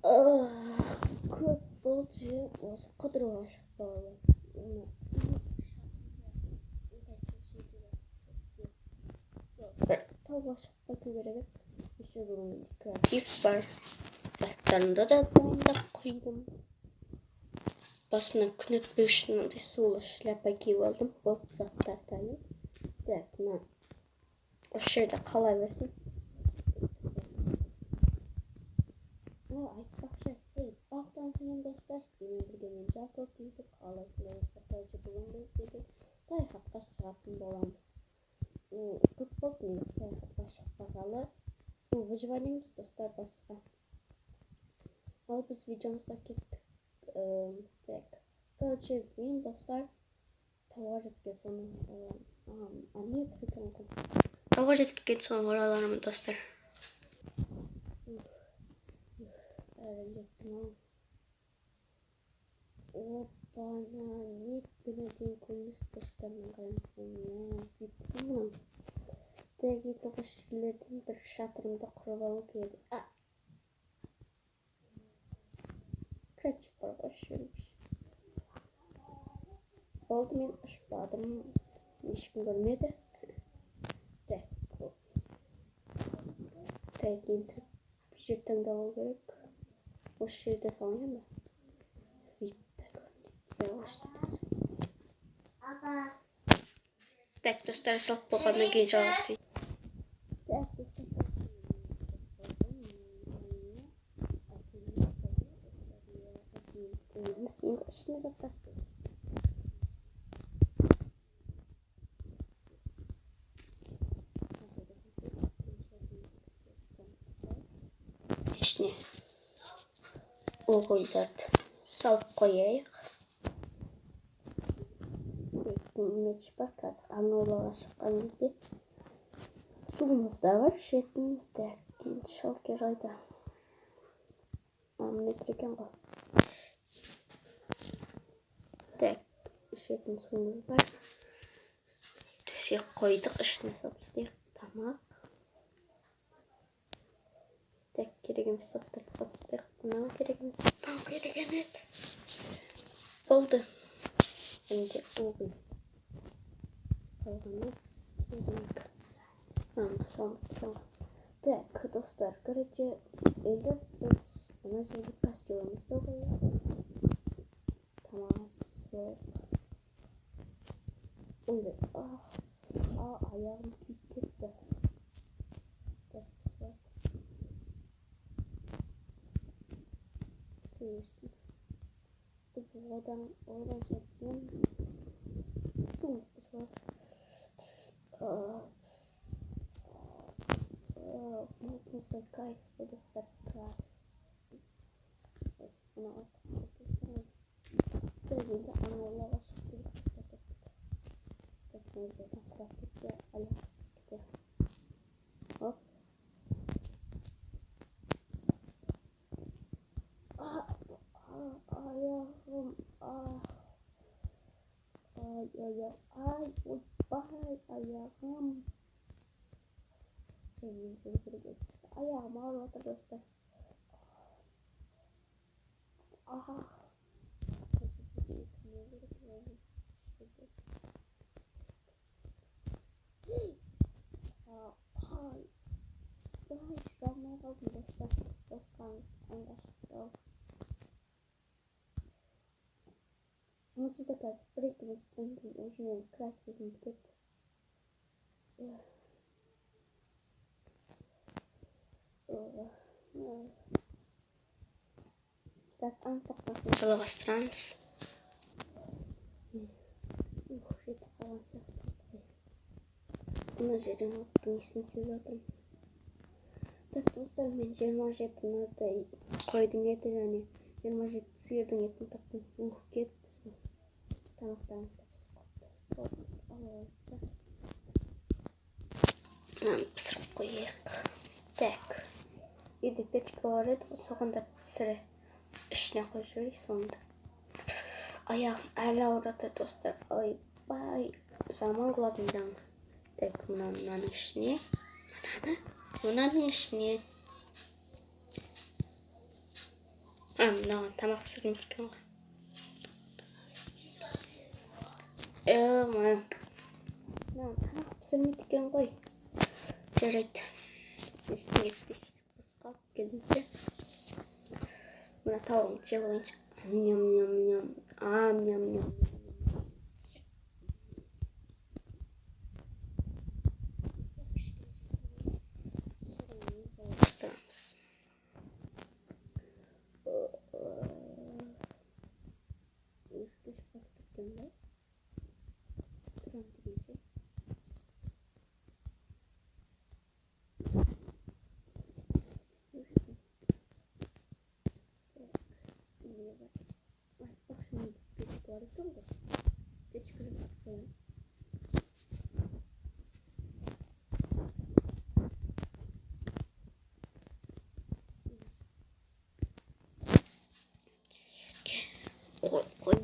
Көп болчу осы кыдырып ашыкпагыла. Тауып ашыкпай керек. Еще бүгін декоратив бар. Заттарымды да дайындап қойдым. Басымнан күн өтпеу үшін мындай сулы шляпа киіп алдым. Бұл заттар тайып. Так, мына осы жерде қала берсін. Айтпақшы, бақтан кейін достар, сіздермен бірге мен Жаков YouTube қаласында орталығы бүгін біздегі саяхатқа шығатын боламыз. Көп болды негізі саяхатқа шықпағалы. Выживаниеміз достар басқа. Ал біз видеомызға кеттік. Так, короче, мен достар тауға жеткен соң тауға жеткен соң оралармын достар. Опана, нет генадин көміс достармен қайымсың. Тәгі тоғышшілердің бір шатырымды құрып алу келді. Кратик бар қошырыш. Болды, мен ұшпадым. Ешкім көрмеді. Так, енді жер таңдалу керек. Осы жерде салынған ба? Так, достар, салып болғаннан кейін жалғастырайын. Так, достар. Ішіне заттастырды. İçine uğuldарды салып қояйық. Меч бар, қазір анаулаға шыққан кезде суымыз да бар, ішетін. Так, кейін шалкер қайда. Міне тұр екен ғой. Так, ішетін суымыз бар. Төсек қойдық, ішіне салып істейік. Тамақ. Так, керек емес заттарды салып істейік. Мынау керек емес. Мынау керек емес. Болды. Енді уғыл. Қалғаны керек. Так, достар, короче, енді біз мына жерге костюмымызды қояйық. Тамақ пісіріп. Ой, аяғым күйіп кетті. Так, пісіріп. Пісірсін. Біз одан жерден суымызды шығарып. Мынау кайф, достар, кайф. Мынау енді анаулаға шығып кетіп. Так, мен жерден крафтикте аяқ кетеді. Оп. Аяғым. Ойбай, аяғым. Аяғым ауырып жатыр, достар. Шығармай қалдым, достар. Осыған аңғашып. Мұнсыз да қазір бір-екі минуттан кейін өзімен крафтигім кетті. Зараз аңтақпасын жалғастырамыз. Жетіп қалған сияқты. Мына жерден оттың исін сезіп отырмын. Так, достар, мен 27 мынадай қойдың еті және 27 сиырдың етін таптым. Кетті. Тамақтарымыз пісіп қойды. Мынаны пісіріп қойайық. Так. Үйде печка бар еді, соған да пісіріп ішіне қойып жіберейік соңында. Аяғым әлі ауырады, достар. Ойбай, жаман құладым жаңа. Так, мынаның ішіне. Мынаның ішіне. Мынаған тамақ пісіргім келген ғой. Мынаған тамақ пісірмейді екен ғой. Жарайды. Ештеңе етпейсіз. Қосқап келгенше. Мына тауығымды жеп алайыншы. Ням-ням-ням. Ням-ням. Бастырамыз. Qoy.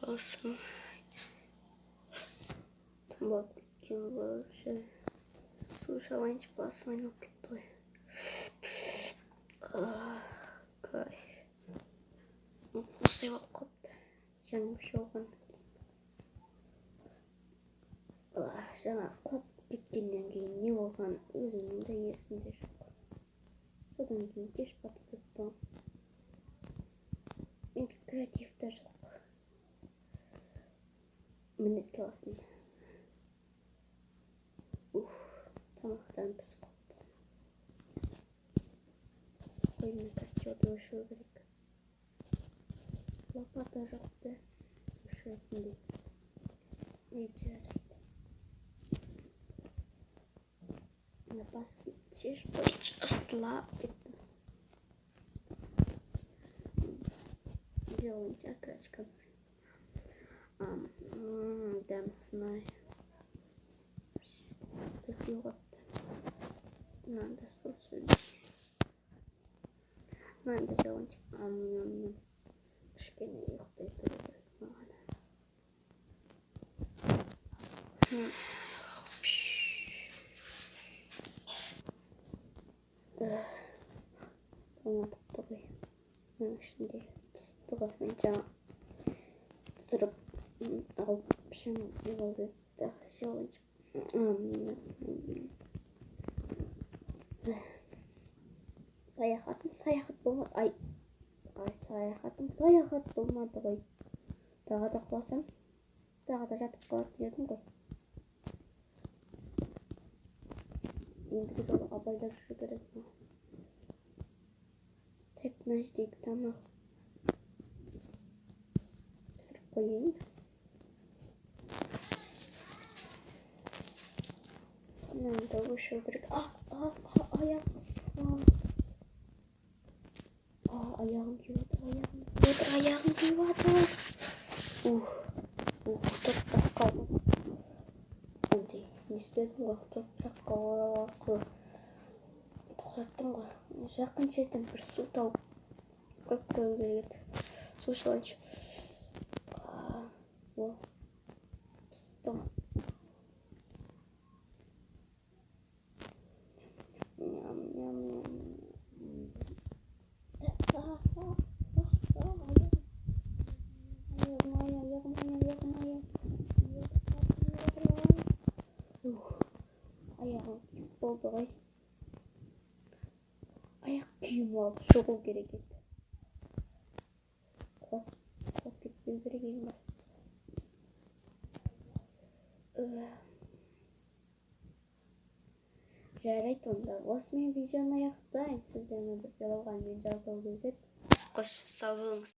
Basın. Bak kim var şey. Слушай, basmayın o kitayı. Kay. Nasıl vakit? Canım şokan. Жаңа қоп кеткеннен кейін не болған өзімнің де есімде жоқ. Содан кейін кеш батып кетті. Менде креатив те жоқ. Минетке алсын. Тамақтан пісіп қалды. Қойымның костюмды өшіру керек. Лопата жоқ та өшіретіндей. Жарайды. Бас шеш бойынша ыстылап кетті. Делаем крачка. Дәмсінай. Такие вот. Надо слушать. Надо делать. Кішкене ұйықтай тұру керек маған. Тоңатыпты ғой. Мен ішінде пісіпті ғой. Мен жаңа тұрып алып пішім жеп алып етті. Саяхат болмады. Саяхат болмады ғой. Тағы да құласам, тағы да жатып қалады дедім ғой. Ендігі жолы абайлап жүру керек. Тек мына жердегі тамақ пісіріп қояйын. Мынаны да өшіру керек. Аяғым күйіп жатыр. Тоқтап қалдым. Андай, не істедім ғой, тоқтаққа оралып тоқтаттым ғой. Жақын жерден бір су тауып қойып қою керек еді. Су ішіп алайыншы. Пісіпті. ғой. Аяқ киім алып шығу керек еді. Құлап кетпеу керек ең бастысы. Жарайды, онда осымен видеоны аяқтайын. Сіздермен бірге болған мен Жалпы Гүлзет. Қош сау болыңыз.